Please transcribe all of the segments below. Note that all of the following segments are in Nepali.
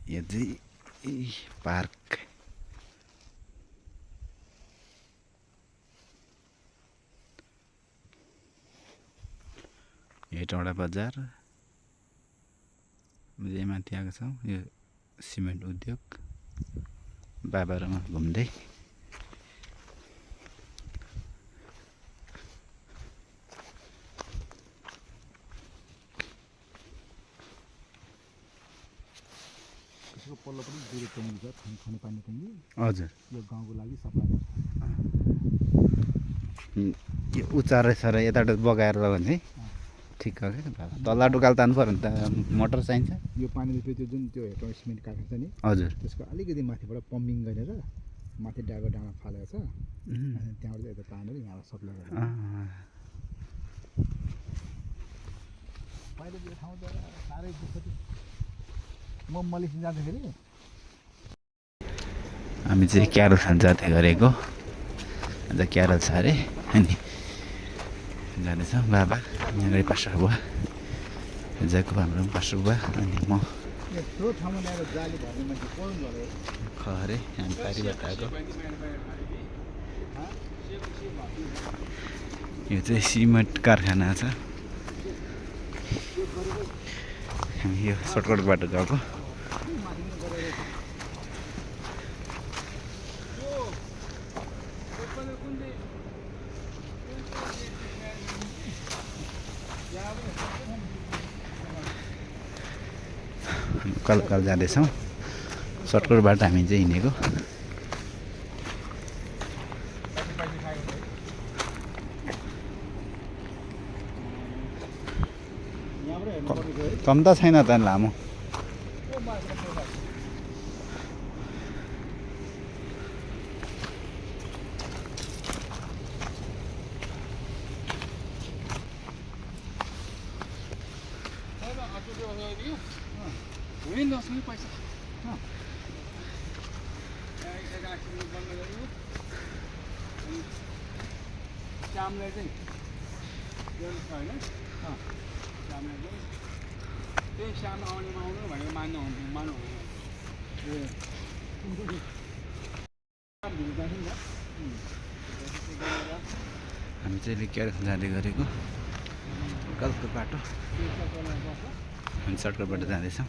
यो चाहिँ पार्क हेटौडा बजार माथि आएको छौँ। यो सिमेन्ट उद्योग बाबारामा घुम्दै पल्लो पनि दुई ट्याङ्की छ खानेपानी ट्याङ्की। हजुर यो गाउँको लागि सप्लाई गर्छ। यो उचार सर यताबाट बगाएर लग्यो भने चाहिँ ठिक हो क्या तल्ला डुकाल तान्नु पऱ्यो भने त मोटर चाहिन्छ। यो पानीले फेरि त्यो जुन त्यो हेटौँडा सिमेन्ट काटेको छ नि हजुर त्यसको अलिकति माथिबाट पम्पिङ गरेर माथि डाँगो डाँडा फालेको छ अनि त्यहाँबाट यता तानेर यहाँबाट सप्लाई गर्छ। पहिला यो ठाउँ त साह्रै दुःख थियो। म मलेसिया जाँदाखेरि हामी चाहिँ क्यारल खान जाँदै गरेको अन्त क्यारल छ अरे अनि जाँदैछौँ। बाबा यहाँ अगाडि पास्टर बुवा जाको हाम्रो पनि पास्टर बुवा अनि म यत्रो ठाउँमा ल्याएर जाली भर्ने मान्छे कोही गऱ्यो खरे हामी पारिबाट आएको। यो चाहिँ सिमेन्ट कारखाना छ। हामी यो सर्टकटबाट गएको। उकालो उकालो जाँदैछौँ। सर्टकटबाट हामी चाहिँ हिँडेको। कम त छैन त लामो। श्यामलाई चाहिँ ल्याउनु छ होइन श्यामलाई चाहिँ त्यही श्याम आउने आउनु भनेको मान्नु हामी चाहिँ क्यारल जाँदै गरेको गल्फको बाटो हामी सर्टकटबाट जाँदैछौँ।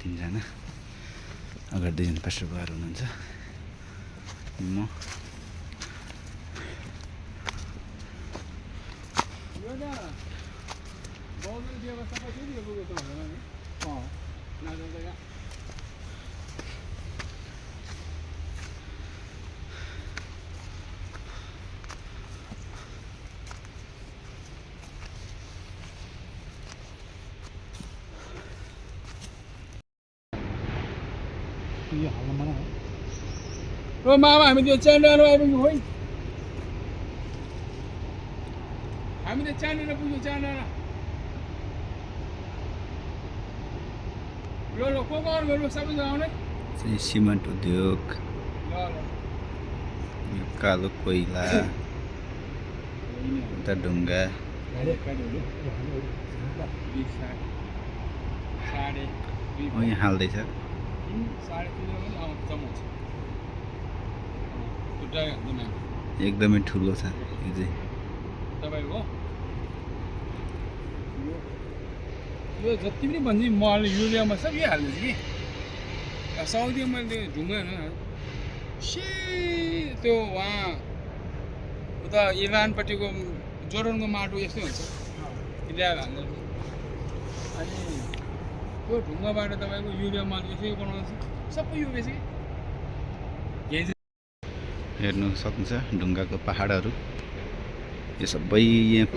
तिनजना अगाडि दुईजना पास्टर बुवाहरू हुनुहुन्छ म यो हालमा ओ मामा हामी त्यो च्यान्डालो आइपुग्यो खोइ हामी त च्यान्डालो पुग्यो च्यान्डालो ल ल को गर्नु सबैजना आउने चाहिँ सिमेन्ट उद्योग ल ल यो कालो कोइला उता ढुङ्गा यहाँ हाल्दैछ। एकदमै ठुलो छ यो चाहिँ। तपाईँको यो जति पनि भन्छ म युरियामा सब यही हाल्दैछु कि साउदीमा मैले ढुङ्गा त्यो वहाँ उता इरानपट्टिको जोर्डनको माटो यस्तै हुन्छ ल्याएर हाल्दैछु। अनि त्यो ढुङ्गाबाट तपाईँको युरिया मल यसै बनाउँछ सबै यो बेसी हेर्नु सक्नुहुन्छ ढुङ्गाको पहाडहरू यो सबै यहाँ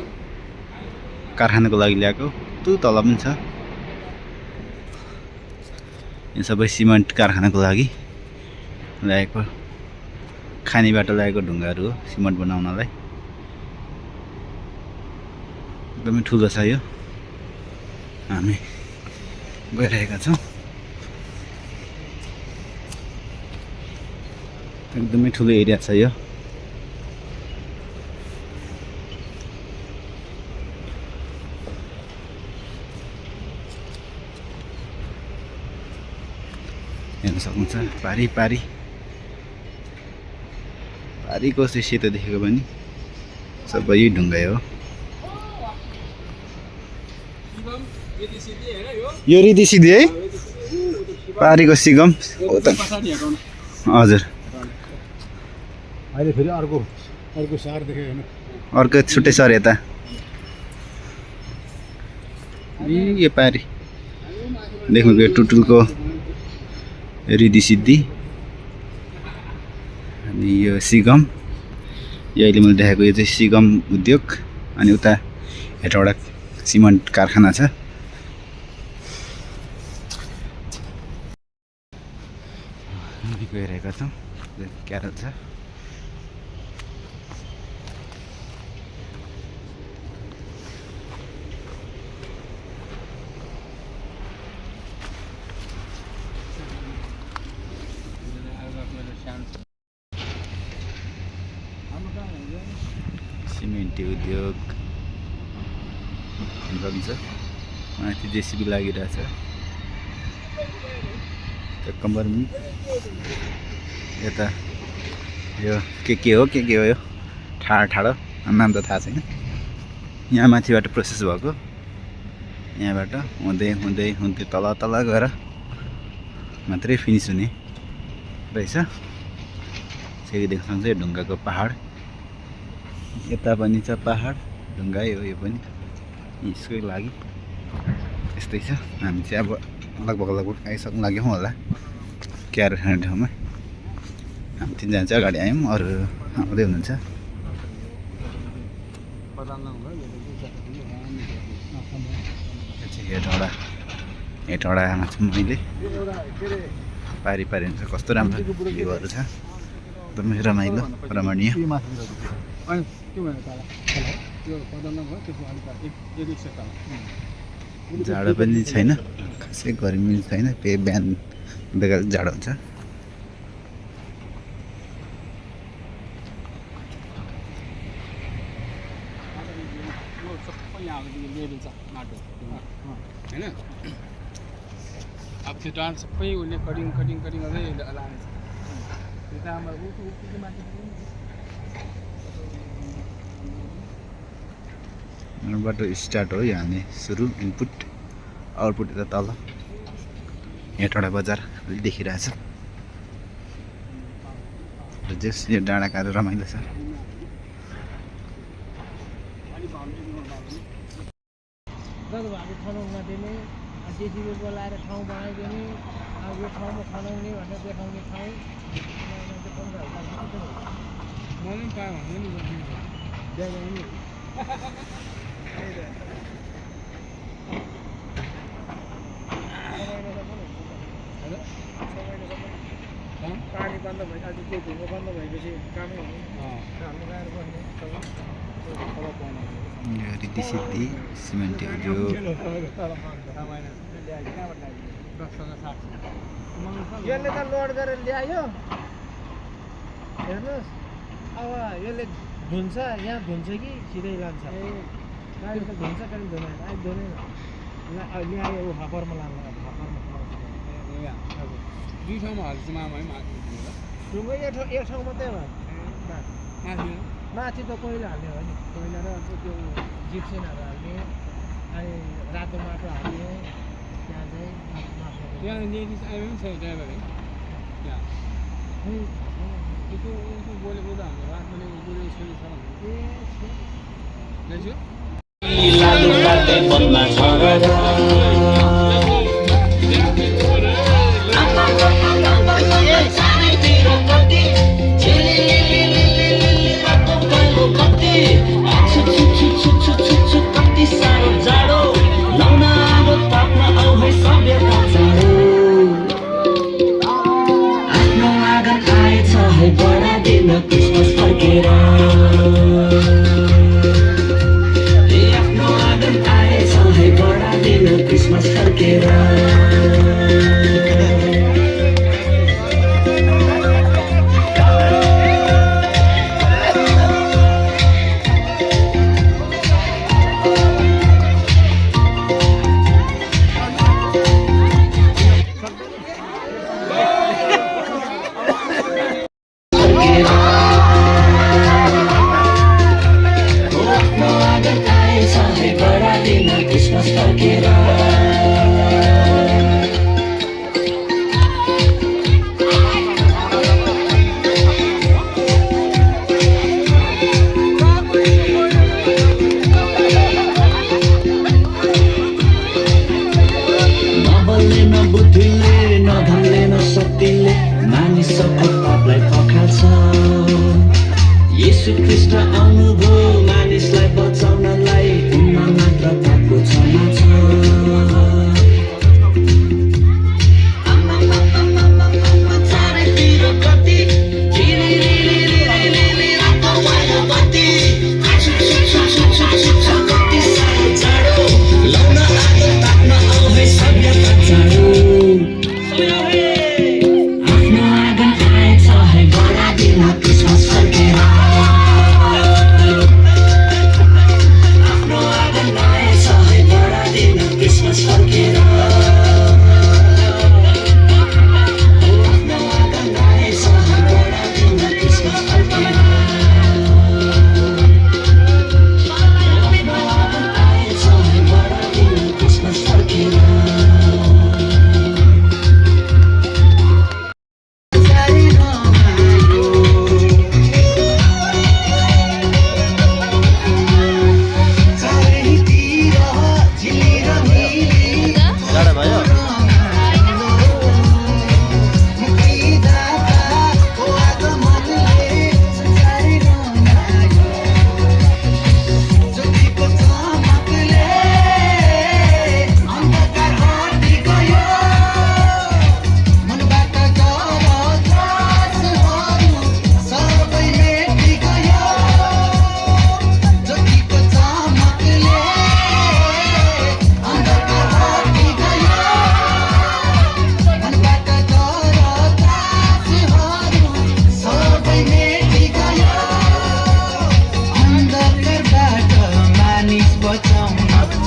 कारखानाको लागि ल्याएको। त्यो तल पनि छ यो सबै सिमेन्ट कारखानाको लागि ल्याएको खानीबाट ल्याएको ढुङ्गाहरू हो सिमेन्ट बनाउनलाई। एकदमै ठुलो छ यो। हामी गइरहेका छौँ। एकदमै ठुलो एरिया छ यो। हेर्न सक्नुहुन्छ पारी पारी पारीको चाहिँ सेतो देखेको पनि सबै ढुङ्गै हो। यो रिदी सिधी है पारीको सिगम हो त हजुर। अहिले फेरि अर्को सहर देखेँ होइन अर्को छुट्टै सर यता यो पारी देख्नुभयो टुटुलको रिदी सिद्धि अनि यो सिगम यो अहिले मैले देखाएको यो चाहिँ सिगम उद्योग अनि उता हेटौँडा सिमेन्ट कारखाना छ। गइरहेका छौँ क्यारल छ सिमेन्ट उद्योग बगिन्छ माथि जेसिबी लागिरहेछ त्यो कम्बरमी यता यो के हो यो ठाडो नाम त थाहा छैन। यहाँ माथिबाट प्रोसेस भएको यहाँबाट हुँदै हुँदै हुँदै तल तल गएर मात्रै फिनिस हुने रहेछ। फेरि देख्न सक्छ यो ढुङ्गाको पहाड यता पनि छ पहाड ढुङ्गै हो यो पनि यसकै लागि यस्तै छ। हामी चाहिँ अब लगभग आइसक्नु लाग्यौँ होला क्यारल खाने ठाउँमा। हामी तिनजना चाहिँ अगाडि आयौँ अरू आउँदै हुनुहुन्छ। हेटौँडामा छु मैले पारी पारी हुन्छ कस्तो राम्रो भ्यूहरू छ एकदमै रमाइलो रमणीय। जाडो पनि छैन खासै गर्मी छैन बिहान बेलुका जाडो हुन्छ। होइन अब त्यो डाँड सबै उसले कटिङ गर्दै लानेछ। बाटो स्टार्ट हो यहाँले सुरु इनपुट आउटपुट यता तल हेटौँडा बजार देखिरहेछ। जस यो डाँडा काँडो रमाइलो छ। जेसीबी बोलाएर ठाउँ बनाइदिने अब यो ठाउँमा खनाउने भनेर देखाउने ठाउँ मलाई पायो भने नि पानी बन्द भएपछि त्यो ढुङ्गा बन्द भएपछि कामै हुने हाम्रो गाएर बस्ने रिदी सिद्धि सिमेन्ट उद्योग यसले त लोड गरेर ल्यायो हेर्नुहोस्। अब यसले धुन्छ यहाँ धुन्छ कि सिधै लान्छ गाडी त धुन्छ कहिले धुँदैन अहिले धुँदैन ल्यायो ऊ हप्परमा लानु हप्परमा दुई ठाउँमा हाल्छ मामा है ढुङ्गा एक ठाउँ मात्रै भयो माथि माथि त कोइला हाल्ने हो नि कोइला र त्यो जिप्सेनहरू हाल्ने अनि रातो माटो हाल्ने त्यहाँ चाहिँ त्यहाँ लेडिज आयो पनि छ ड्राइभर है त्यहाँ त्यो बोलेको त हाम्रो रातले बोलेको सुनेको Christmas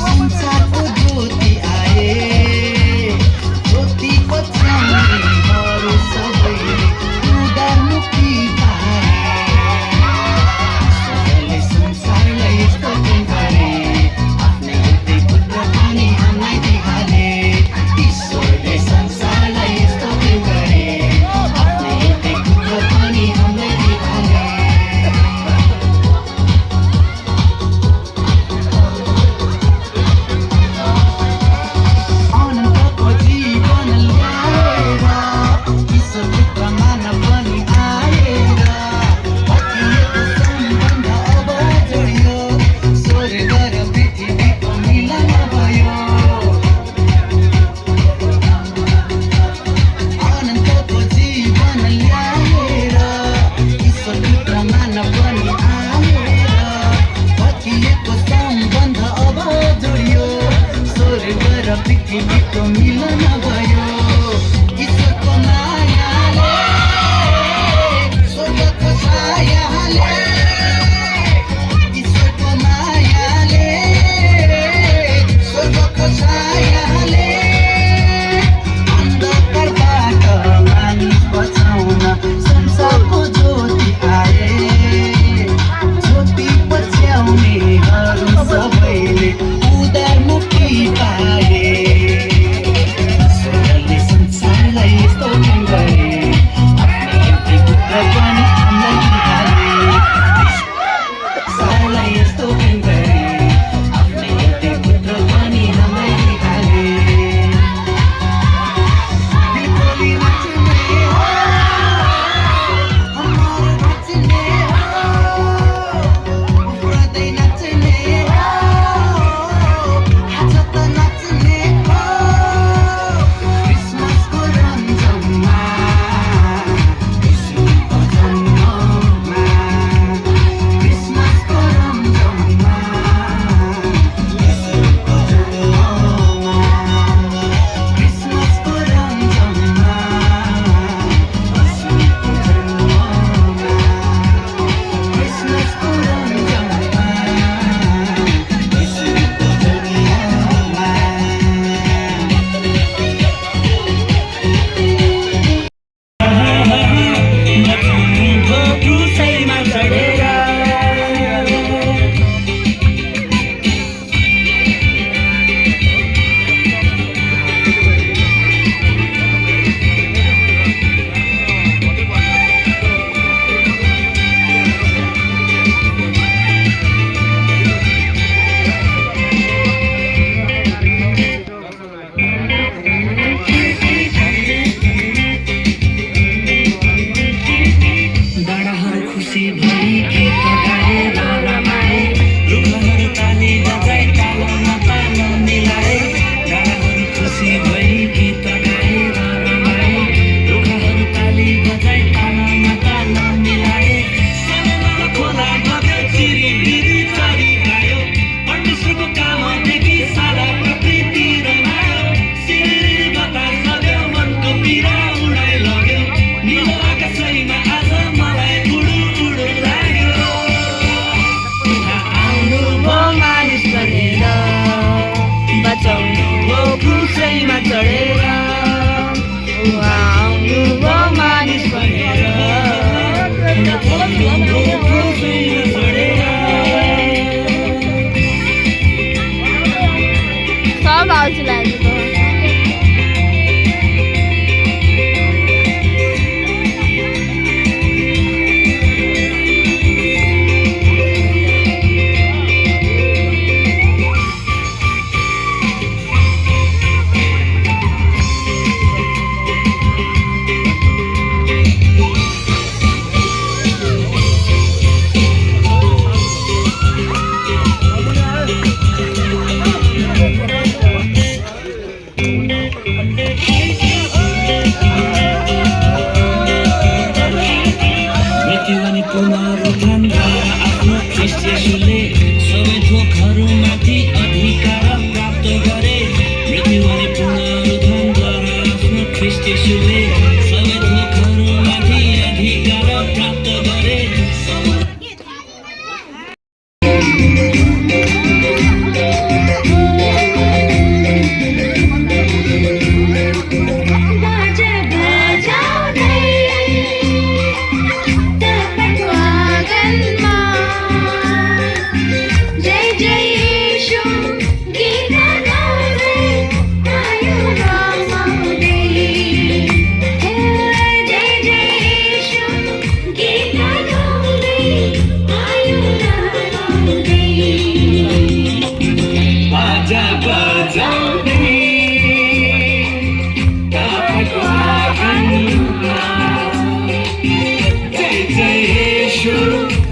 संसारको ज्योति आए ज्योति पछ्याउनेहरू सबैले उदारमुखी पाए ईश्वरले संसारलाई यस्तो गरे आफ्नै एउटै पुत्र पनि हामीलाई दिइहाले ईश्वरले संसारलाई यस्तो गरे आफ्नै एउटै पुत्र पनि हामीलाई दिइहाले अनन्तको जीवन ल्याएर ईश्वर पुत्र मानव पनि आएर फर्किएको सम्बन्ध अब जोडियो स्वर्ग र पृथ्वीको मिलन भयो अनन्तको जीवन ल्याएर ईश्वर पुत्र मानव पनि आएर फर्किएको सम्बन्ध अब जोडियो स्वर्ग र पृथ्वीको मिलन भयो ईश्वरको मायाले स्वर्गको छायाले ईश्वरको मायाले स्वर्गको छायाले अन्धकारबाट मानिस बचाउन संसारको ज्योति आए ज्योति पछ्याउनेहरू सबैले उदारमुखी पाए ईश्वरले संसारलाई यस्तो गरे आफ्नै एउटै पुत्र पनि हामीलाई दिइहाले संसारलाई यस्तो गरे आफ्नै एउटै पुत्र पनि हामीलाई दिइहाले दिलकोली नाच्ने हो हाम्रो नाच्ने हो उफ्रदै नाच्ने हो आज त नाच्ने हो क्रिसमसको रमझममा यीशुको जन्ममा क्रिसमसको रमझममा यीशुको जन्ममा क्रिसमसको रमझममा यीशुको जन्ममा क्रिसमसको रमझममा यीशुको क्रुसैमा चढेर डाँडाहरू खुसी भई गीत गाएर रमाए रुखहरू ताली बजाई तालमा ताल मिलाए डाँडाहरू खुसी भई गीत गाएर रमाए रुखहरू ताली बजाई तालमा ताल मिलाए समुद्र खोला बग्यो चिरिबिरी चरी गायो परमेश्वरको काम देखि सारा प्रकृति रमायो सिरिरी बतास बग्यो मनको पीडा उडाइ लग्यो निलो आकाशैमा आज मलाई उडु उडु लाग्यो उहाँ आउनुभयो मानिस बनेर बचाउनुभयो क्रुसैमा चढेर उहाँ आउनुभयो मानिस बनेर बचाउनुभयो क्रुसैमा चढेर सब आउँछु लागेको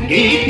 गीत